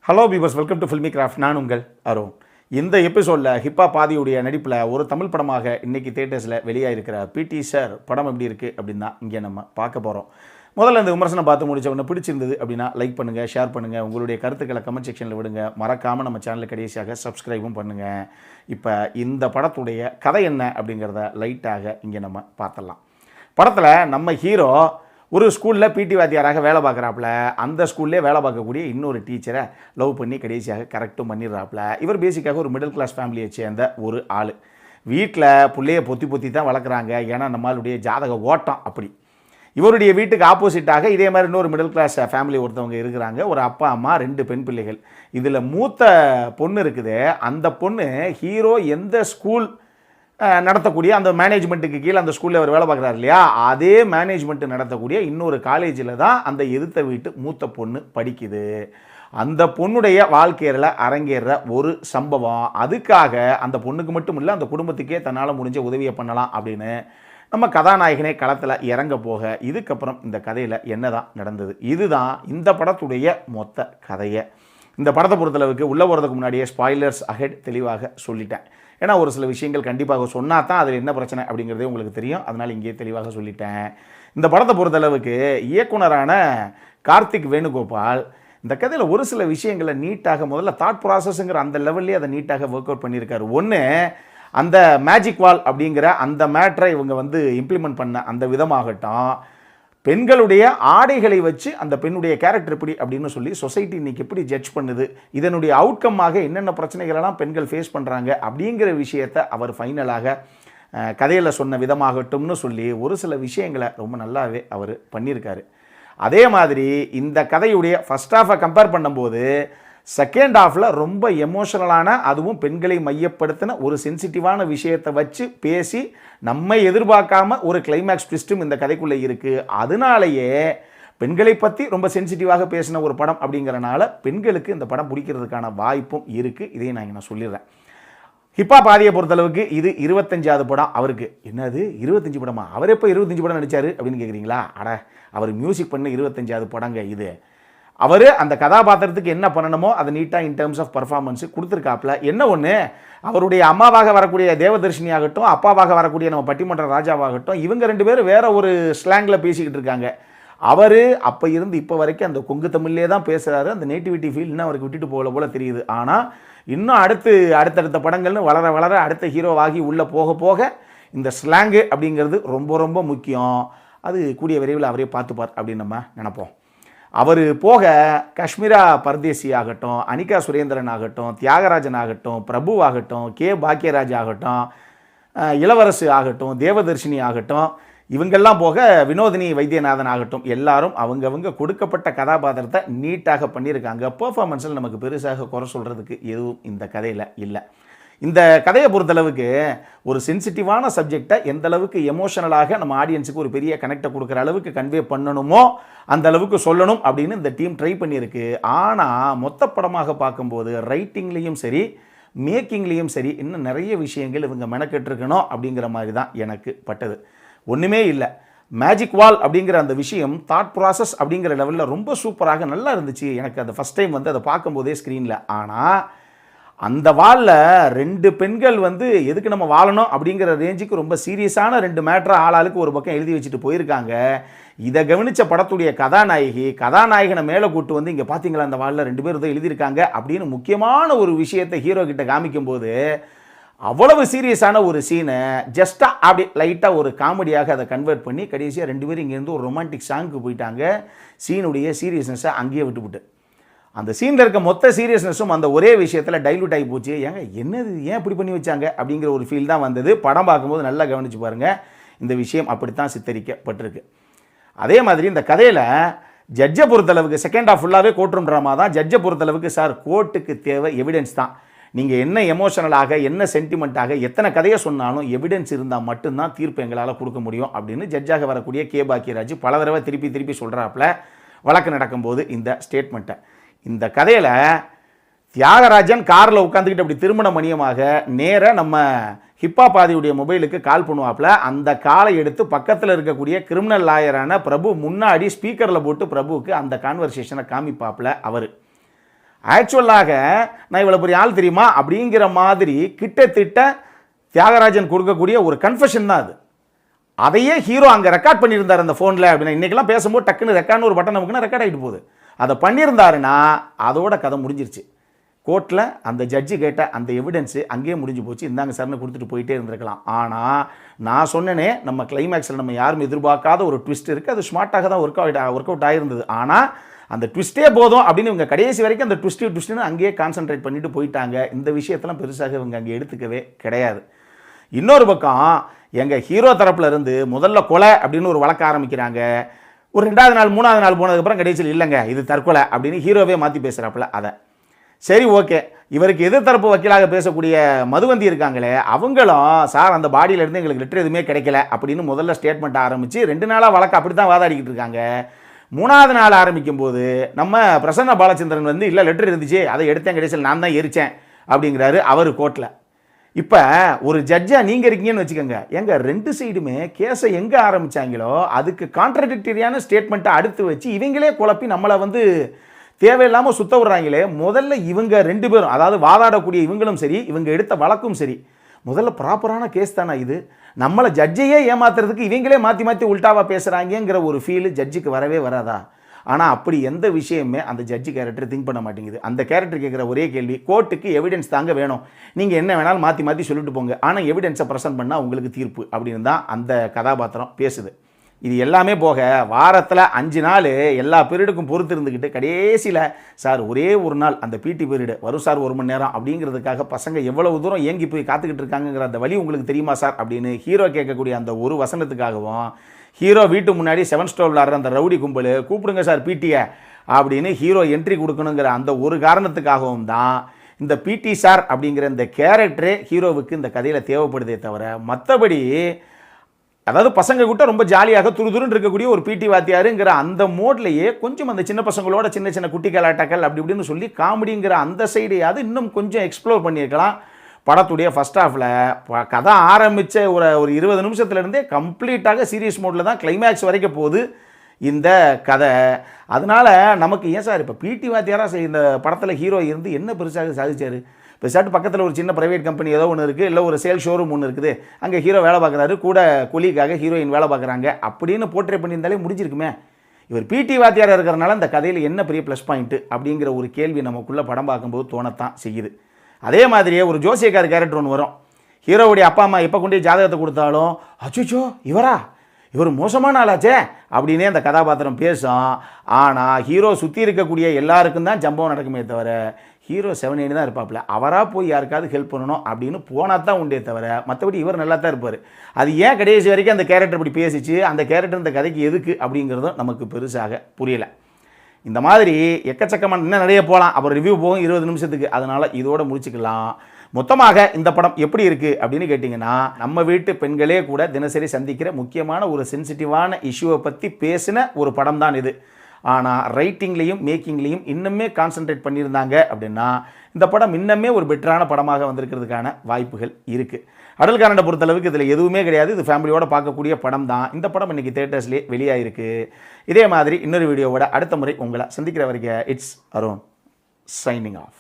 Hello பீபர்ஸ், welcome to filmi craft. நான் உங்கள் அருண். இந்த எபிசோடில் ஹிப்பா பாதியுடைய நடிப்பில் ஒரு தமிழ் படமாக இன்றைக்கி தியேட்டர்ஸில் வெளியாகிருக்கிற பிடி சார் படம் எப்படி இருக்குது அப்படின்னு தான் இங்கே நம்ம பார்க்க போகிறோம். முதல்ல இந்த விமர்சனம் பார்த்து முடிச்ச உடனே பிடிச்சிருந்தது அப்படின்னா லைக் பண்ணுங்கள், ஷேர் பண்ணுங்கள், உங்களுடைய கருத்துக்களை கமெண்ட் செக்ஷனில் விடுங்க. மறக்காமல் நம்ம சேனலுக்கு கடைசியாக சப்ஸ்கிரைபும் பண்ணுங்கள். இப்போ இந்த படத்துடைய கதை என்ன அப்படிங்கிறத லைட்டாக இங்கே நம்ம பார்த்துடலாம். படத்தில் நம்ம ஹீரோ ஒரு ஸ்கூலில் பிடி வாத்தியாராக வேலை பார்க்குறாப்புல. அந்த ஸ்கூல்லே வேலை பார்க்கக்கூடிய இன்னொரு டீச்சரை லவ் பண்ணி கடைசியாக கரெக்டும் பண்ணிடுறாப்புல. இவர் பேசிக்காக ஒரு மிடில் கிளாஸ் ஃபேமிலியை சேர்ந்த ஒரு ஆள். வீட்டில் பிள்ளைய பொத்தி தான் வளர்க்குறாங்க. ஏன்னா நம்மளுடைய ஜாதக ஓட்டம் அப்படி. இவருடைய வீட்டுக்கு ஆப்போசிட்டாக இதே மாதிரி இன்னொரு மிடில் கிளாஸ் ஃபேமிலி ஒருத்தவங்க இருக்கிறாங்க. ஒரு அப்பா அம்மா, 2 பெண் பிள்ளைகள். இதில் மூத்த பொண்ணு இருக்குது. அந்த பொண்ணு ஹீரோ எந்த ஸ்கூல் நடத்தக்கூடிய அந்த மேனேஜ்மெண்ட்டுக்கு கீழே அந்த ஸ்கூலில் அவர் வேலை பார்க்குறாரு இல்லையா, அதே மேனேஜ்மெண்ட்டு நடத்தக்கூடிய இன்னொரு காலேஜில் தான் அந்த எதிர்த்த வீட்டு மூத்த பொண்ணு படிக்குது. அந்த பொண்ணுடைய வாழ்க்கையில் அரங்கேற ஒரு சம்பவம். அதுக்காக அந்த பொண்ணுக்கு மட்டும் இல்லை, அந்த குடும்பத்துக்கே தன்னால் முடிஞ்ச உதவியை பண்ணலாம் அப்படின்னு நம்ம கதாநாயகனே களத்தில் இறங்க போக, இதுக்கப்புறம் இந்த கதையில் என்ன தான் நடந்தது, இதுதான் இந்த படத்துடைய மொத்த கதையை. இந்த படத்தை பொறுத்தளவுக்கு உள்ளே போகிறதுக்கு முன்னாடியே ஸ்பாய்லர்ஸ் அஹெட் தெளிவாக சொல்லிட்டேன். ஏன்னா ஒரு சில விஷயங்கள் கண்டிப்பாக சொன்னால் தான் அதில் என்ன பிரச்சனை அப்படிங்கிறதே உங்களுக்கு தெரியும். அதனால் இங்கேயே தெளிவாக சொல்லிட்டேன். இந்த படத்தை பொறுத்தளவுக்கு இயக்குனரான கார்த்திக் வேணுகோபால் இந்த கதையில் ஒரு சில விஷயங்களை நீட்டாக, முதல்ல தாட் ப்ராசஸ்ங்கிற அந்த லெவல்லே அதை நீட்டாக ஒர்க் அவுட் பண்ணியிருக்காரு. ஒன்று, அந்த மேஜிக் வால் அப்படிங்கிற அந்த மேட்ரை இவங்க இம்ப்ளிமெண்ட் பண்ண அந்த விதமாகட்டும், பெண்களுடைய ஆடைகளை வச்சு அந்த பெண்ணுடைய கேரக்டர் எப்படி அப்படின்னு சொல்லி சொசைட்டி இன்றைக்கி எப்படி ஜட்ஜ் பண்ணுது, இதனுடைய அவுட்கம்மாக என்னென்ன பிரச்சனைகளெல்லாம் பெண்கள் ஃபேஸ் பண்ணுறாங்க அப்படிங்கிற விஷயத்தை அவர் ஃபைனலாக கதையில் சொன்ன விதமாகட்டும்னு சொல்லி ஒரு சில விஷயங்களை ரொம்ப நல்லாவே அவர் பண்ணியிருக்காரு. அதே மாதிரி இந்த கதையுடைய ஃபஸ்ட் ஹாஃபை கம்பேர் பண்ணும்போது செகண்ட் ஹாஃபில் ரொம்ப எமோஷனலான, அதுவும் பெண்களை மையப்படுத்தின ஒரு சென்சிட்டிவான விஷயத்தை வச்சு பேசி நம்மை எதிர்பார்க்காம ஒரு கிளைமேக்ஸ் ட்விஸ்ட்டும் இந்த கதைக்குள்ளே இருக்குது. அதனாலேயே பெண்களை பற்றி ரொம்ப சென்சிட்டிவாக பேசின ஒரு படம் அப்படிங்கிறனால பெண்களுக்கு இந்த படம் பிடிக்கிறதுக்கான வாய்ப்பும் இருக்குது. இதையும் நான் சொல்லிடுறேன். ஹிப்பா பாதியை பொறுத்தளவுக்கு இது 25வது படம் அவருக்கு. என்னது 25 படமா? அவர் எப்போ 25 படம் நடித்தார் அப்படின்னு கேட்குறீங்களா? அவர் மியூசிக் பண்ண 25வது படங்க இது. அவர் அந்த கதாபாத்திரத்துக்கு என்ன பண்ணணுமோ அதை நீட்டாக இன் டேர்ம்ஸ் ஆஃப் பர்ஃபார்மன்ஸு கொடுத்துருக்காப்புல. என்ன ஒன்று, அவருடைய அம்மாவாக வரக்கூடிய தேவதர்ஷினி ஆகட்டும், அப்பாவாக வரக்கூடிய நம்ம பட்டிமன்ற ராஜாவாகட்டும், இவங்க 2 பேரும் வேற ஒரு ஸ்லாங்கில் பேசிக்கிட்டு இருக்காங்க. அவர் அப்போ இருந்து இப்போ வரைக்கும் அந்த கொங்கு தமிழ்லே தான் பேசுகிறாரு. அந்த நேட்டிவிட்டி ஃபீல் இன்னும் அவருக்கு விட்டுட்டு போல தெரியுது. ஆனால் இன்னும் அடுத்தடுத்த படங்கள்னு வளர வளர அடுத்த ஹீரோவாகி உள்ளே போக போக இந்த ஸ்லாங்கு அப்படிங்கிறது ரொம்ப ரொம்ப முக்கியம். அது கூடிய விரைவில் அவரே பார்த்துப்பார் அப்படின்னு நம்ம நினைப்போம். அவர் போக காஷ்மீரா பரதேசி ஆகட்டும், அனிகா சுரேந்திரன் ஆகட்டும், தியாகராஜன் ஆகட்டும், பிரபு ஆகட்டும், கே பாக்கியராஜ் ஆகட்டும், இளவரசு ஆகட்டும், தேவதர்ஷினி ஆகட்டும், இவங்கெல்லாம் போக வினோதினி வைத்தியநாதன் ஆகட்டும், எல்லாரும் அவங்கவங்க கொடுக்கப்பட்ட கதாபாத்திரத்தை நீட்டாக பண்ணியிருக்காங்க. பெர்ஃபார்மன்ஸில் நமக்கு பெருசாக குறை சொல்கிறதுக்கு எதுவும் இந்த கதையில் இல்லை. இந்த கதையை பொறுத்தளவுக்கு ஒரு சென்சிட்டிவான சப்ஜெக்டை எந்த அளவுக்கு எமோஷனலாக நம்ம ஆடியன்ஸுக்கு ஒரு பெரிய கனெக்டை கொடுக்குற அளவுக்கு கன்வே பண்ணணுமோ அந்த அளவுக்கு சொல்லணும் அப்படின்னு இந்த டீம் ட்ரை பண்ணியிருக்கு. ஆனால் மொத்த படமாக பார்க்கும்போது ரைட்டிங்லேயும் சரி, மேக்கிங்லேயும் சரி, இன்னும் நிறைய விஷயங்கள் இவங்க மெனக்கெட்டிருக்கணும் அப்படிங்கிற மாதிரி தான் எனக்கு பட்டது. ஒன்றுமே இல்லை. மேஜிக் வால் அப்படிங்கிற அந்த விஷயம் தாட் ப்ராசஸ் அப்படிங்கிற லெவலில் ரொம்ப சூப்பராக நல்லா இருந்துச்சு. எனக்கு அந்த ஃபஸ்ட் டைம் அதை பார்க்கும்போதே ஸ்க்ரீனில். ஆனால் அந்த வாலில் 2 பெண்கள் எதுக்கு நம்ம வாழணும் அப்படிங்கிற ரேஞ்சுக்கு ரொம்ப சீரியஸான 2 மேட்டரை ஆளாளுக்கு ஒரு பக்கம் எழுதி வச்சுட்டு போயிருக்காங்க. இதை கவனித்த படத்துடைய கதாநாயகனை மேலே கூட்டு இங்கே பார்த்தீங்களா அந்த வாலில் 2 பேர் எழுதியிருக்காங்க அப்படின்னு முக்கியமான ஒரு விஷயத்தை ஹீரோ கிட்ட காமிக்கும்போது அவ்வளவு சீரியஸான ஒரு சீனை ஜஸ்ட்டாக அப்படி லைட்டாக ஒரு காமெடியாக அதை கன்வெர்ட் பண்ணி கடைசியாக 2 பேரும் இங்கேருந்து ஒரு ரொமான்டிக் சாங்க்கு போயிட்டாங்க. சீனுடைய சீரியஸ்னஸை அங்கேயே விட்டுவிட்டு அந்த சீனில் இருக்க மொத்த சீரியஸ்னஸும் அந்த ஒரே விஷயத்தில் டைல்யூட் ஆகி போச்சு. என்னது, ஏன் இப்படி பண்ணி வச்சாங்க அப்படிங்கிற ஒரு ஃபீல் தான் வந்தது. படம் பார்க்கும்போது நல்லா கவனித்து பாருங்கள், இந்த விஷயம் அப்படித்தான் சித்தரிக்கப்பட்டிருக்கு. அதே மாதிரி இந்த கதையில் ஜட்ஜை பொறுத்தளவுக்கு செகண்ட் ஹாஃப் ஃபுல்லாகவே கோர்ட் ரூம் ட்ராமா தான். ஜட்ஜை பொறுத்தளவுக்கு சார் கோர்ட்டுக்கு தேவை எவிடன்ஸ் தான். நீங்கள் என்ன எமோஷனலாக, என்ன சென்டிமெண்ட்டாக, எத்தனை கதையை சொன்னாலும் எவிடன்ஸ் இருந்தால் மட்டும்தான் தீர்ப்பு எங்களால் கொடுக்க முடியும் அப்படின்னு ஜட்ஜாக வரக்கூடிய கே பாக்கியராஜ் பல தடவை திருப்பி சொல்கிறாப்புல வழக்கு நடக்கும்போது இந்த ஸ்டேட்மெண்ட்டை. இந்த கதையில் தியாகராஜன் காரில் உட்காந்துக்கிட்டு அப்படி திருமண மணியமாக நேராக நம்ம ஹிப்பா பாதியுடைய மொபைலுக்கு கால் பண்ணுவாப்பில். அந்த காலை எடுத்து பக்கத்தில் இருக்கக்கூடிய கிரிமினல் லாயரான பிரபு முன்னாடி ஸ்பீக்கரில் போட்டு பிரபுவுக்கு அந்த கான்வர்சேஷனை காமிப்பாப்பில் அவர். ஆக்சுவலாக நான் இவ்வளோ பெரிய ஆள் தெரியுமா அப்படிங்கிற மாதிரி கிட்டத்தட்ட தியாகராஜன் கொடுக்கக்கூடிய ஒரு கன்ஃபெஷன் தான் அது. அதையே ஹீரோ அங்கே ரெக்கார்ட் பண்ணியிருந்தார் அந்த ஃபோனில் அப்படின்னா, இன்றைக்கெல்லாம் பேசும்போது டக்குன்னு ரெக்கார்ட்னு ஒரு பட்டன் நமக்குன்னா ரெக்கார்ட் ஆகிட்டு போகுது. அதை பண்ணியிருந்தாருன்னா அதோட கதை முடிஞ்சிருச்சு. கோர்ட்டில் அந்த ஜட்ஜி கேட்ட அந்த எவிடன்ஸு அங்கேயே முடிஞ்சு போச்சு, இந்தாங்க சார்னு கொடுத்துட்டு போயிட்டே இருந்திருக்கலாம். ஆனால் நான் சொன்னேனே, நம்ம கிளைமேக்ஸில் நம்ம யாரும் எதிர்பார்க்காத ஒரு ட்விஸ்ட் இருக்குது. அது ஸ்மார்ட்டாக தான் ஒர்க் அவுட் ஆகிருந்தது. ஆனால் அந்த ட்விஸ்ட்டே போதும் அப்படின்னு இவங்க கடைசி வரைக்கும் அந்த ட்விஸ்ட்டுன்னு அங்கேயே கான்சென்ட்ரேட் பண்ணிட்டு போயிட்டாங்க. இந்த விஷயத்தெல்லாம் பெருசாக இவங்க அங்கே எடுத்துக்கவே கிடையாது. இன்னொரு பக்கம் எங்கள் ஹீரோ தரப்பில் இருந்து முதல்ல கொலை அப்படின்னு ஒரு வழக்க ஆரம்பிக்கிறாங்க. ஒரு 2வது நாள் 3வது நாள் போனதுக்கப்புறம் கடைசியில் இல்லைங்க இது தற்கொலை அப்படின்னு ஹீரோவே மாற்றி பேசுகிறாப்புல. அதை சரி ஓகே, இவருக்கு எதிர்த்தரப்பு வக்கீலாக பேசக்கூடிய மதுவந்தி இருக்காங்களே, அவங்களும் சார் அந்த பாடியிலேருந்து எங்களுக்கு லெட்டர் எதுவுமே கிடைக்கல அப்படின்னு முதல்ல ஸ்டேட்மெண்ட் ஆரம்பித்து 2 நாளாக வழக்கு அப்படி தான் வாதாடிக்கிட்டு இருக்காங்க. 3வது நாள் ஆரம்பிக்கும் போது நம்ம பிரசன்ன பாலச்சந்திரன் வந்து இல்லை லெட்டர் இருந்துச்சு, அதை எடுத்தேன், கடைசியில் நான் தான் எரித்தேன் அப்படிங்கிறாரு அவர் கோர்ட்டில். இப்போ ஒரு ஜட்ஜாக நீங்கள் இருக்கீங்கன்னு வச்சுக்கோங்க, எங்கள் 2 சைடுமே கேஸை எங்கே ஆரம்பித்தாங்களோ அதுக்கு கான்ட்ரடிக்டரியான ஸ்டேட்மெண்ட்டை அடுத்து வச்சு இவங்களே குழப்பி நம்மளை வந்து தேவையில்லாமல் சுத்த விடுறாங்களே. முதல்ல இவங்க 2 பேரும், அதாவது வாதாடக்கூடிய இவங்களும் சரி, இவங்க எடுத்த வழக்கும் சரி, முதல்ல ப்ராப்பரான கேஸ் தானே இது. நம்மளை ஜட்ஜையே ஏமாத்துறதுக்கு இவங்களே மாற்றி மாற்றி உல்டாவாக பேசுகிறாங்கிற ஒரு ஃபீல் ஜட்ஜுக்கு வரவே வராதா? ஆனால் அப்படி எந்த விஷயமே அந்த ஜட்ஜி கேரக்டர் திங்க் பண்ண மாட்டேங்குது. அந்த கேரக்டர் கேட்குற ஒரே கேள்வி, கோர்ட்டுக்கு எவிடன்ஸ் தாங்க வேணும், நீங்கள் என்ன வேணாலும் மாற்றி மாற்றி சொல்லிட்டு போங்க, ஆனால் எவிடன்ஸை ப்ரெசென்ட் பண்ணால் உங்களுக்கு தீர்ப்பு அப்படின்னு தான் அந்த கதாபாத்திரம் பேசுது. இது எல்லாமே போக வாரத்தில் 5 நாள் எல்லா பீரியடுக்கும் பொறுத்து இருந்துக்கிட்டு கடைசியில் சார் ஒரே ஒரு நாள் அந்த பிடி பீரியடு வரும் சார் 1 மணி நேரம் அப்படிங்கிறதுக்காக பசங்க எவ்வளவு தூரம் ஏங்கி போய் காத்துக்கிட்டு இருக்காங்கிற அந்த வழி உங்களுக்கு தெரியுமா சார் அப்படின்னு ஹீரோ கேட்கக்கூடிய அந்த ஒரு வசனத்துக்காகவும் ஹீரோ வீட்டு முன்னாடி 7 ஸ்டோர் விளாடுற அந்த ரவுடி கும்பல் கூப்பிடுங்க சார் பிடியை அப்படின்னு ஹீரோ என்ட்ரி கொடுக்கணுங்கிற அந்த ஒரு காரணத்துக்காகவும் தான் இந்த பிடி சார் அப்படிங்கிற இந்த கேரக்டரே ஹீரோவுக்கு இந்த கதையில் தேவைப்படுதே தவிர மற்றபடி, அதாவது பசங்க கிட்ட ரொம்ப ஜாலியாக துருதுருன்னு இருக்கக்கூடிய ஒரு பிடி வாத்தியாருங்கிற அந்த மோட்லேயே கொஞ்சம் அந்த சின்ன பசங்களோட சின்ன சின்ன குட்டி கலாட்டாக்கள் அப்படி இப்படின்னு சொல்லி காமெடிங்கிற அந்த சைடையாவது இன்னும் கொஞ்சம் எக்ஸ்ப்ளோர் பண்ணியிருக்கலாம். படத்துடைய ஃபஸ்ட் ஹாஃபில் கதை ஆரம்பித்த ஒரு 20 நிமிஷத்துலேருந்தே கம்ப்ளீட்டாக சீரியஸ் மோடில் தான் கிளைமேக்ஸ் வரைக்கும் போகுது இந்த கதை. அதனால் நமக்கு ஏன் சார் இப்போ பிடி வாத்தியாராக இந்த படத்தில் ஹீரோ இருந்து என்ன பெருசாக சாதிச்சார்? இப்போ சாட்டு பக்கத்தில் ஒரு சின்ன ப்ரைவேட் கம்பெனி ஏதோ ஒன்று இருக்குது, இல்லை ஒரு சேல் ஷோரூம் ஒன்று இருக்குது, அங்கே ஹீரோ வேலை பார்க்குறாரு, கூட கொலிக்காக ஹீரோயின் வேலை பார்க்குறாங்க அப்படின்னு போர்ட்ரேட் பண்ணியிருந்தாலே முடிஞ்சிருக்குமே. இவர் பிடி வாத்தியாராக இருக்கிறனால இந்த கதையில் என்ன பெரிய ப்ளஸ் பாயிண்ட்டு அப்படிங்கிற ஒரு கேள்வி நமக்குள்ளே படம் பார்க்கும்போது தோணத்தான் செய்யுது. அதே மாதிரியே ஒரு ஜோசியக்கார கேரக்டர் ஒன்று வரும். ஹீரோவுடைய அப்பா அம்மா எப்போ கொண்டு ஜாதகத்தை கொடுத்தாலும் அச்சோ இவர் மோசமான ஆளாச்சே அப்படின்னே அந்த கதாபாத்திரம் பேசும். ஆனால் ஹீரோ சுற்றி இருக்கக்கூடிய எல்லாருக்கும் தான் சம்பவம் நடக்குமே தவிர ஹீரோ 7 தான் இருப்பாப்புல. அவராக போய் யாருக்காவது ஹெல்ப் பண்ணணும் அப்படின்னு போனால் தான் உண்டே தவிர மற்றபடி இவர் நல்லா தான் இருப்பார். அது ஏன் கடைசி வரைக்கும் அந்த கேரக்டர் இப்படி பேசிச்சு, அந்த கேரக்டர் இந்த கதைக்கு எதுக்கு அப்படிங்கிறதும் நமக்கு பெருசாக புரியலை. இந்த மாதிரி எக்கச்சக்கமான இன்னும் நிறைய போகலாம், அப்புறம் ரிவ்யூ போகும் 20 நிமிஷத்துக்கு. அதனால் இதோட முடிச்சுக்கலாம். மொத்தமாக இந்த படம் எப்படி இருக்குது அப்படின்னு கேட்டிங்கன்னா, நம்ம வீட்டு பெண்களே கூட தினசரி சந்திக்கிற முக்கியமான ஒரு சென்சிட்டிவான இஷ்யூவை பற்றி பேசின ஒரு படம் தான் இது. ஆனால் ரைட்டிங்லேயும் மேக்கிங்லேயும் இன்னுமே கான்சன்ட்ரேட் பண்ணியிருந்தாங்க அப்படின்னா இந்த படம் இன்னுமே ஒரு பெட்டரான படமாக வந்திருக்கிறதுக்கான வாய்ப்புகள் இருக்குது. அடல்காரனை பொறுத்தளவுக்கு இதில் எதுவுமே கிடையாது. இது ஃபேமிலியோடு பார்க்கக்கூடிய படம் தான். இந்த படம் இன்றைக்கி தியேட்டர்ஸ்லேயே வெளியாகிருக்கு. இதே மாதிரி இன்னொரு வீடியோவோட அடுத்த முறை உங்களை சந்திக்கிற வரைக்கும் இட்ஸ் அருண் சைனிங் ஆஃப்.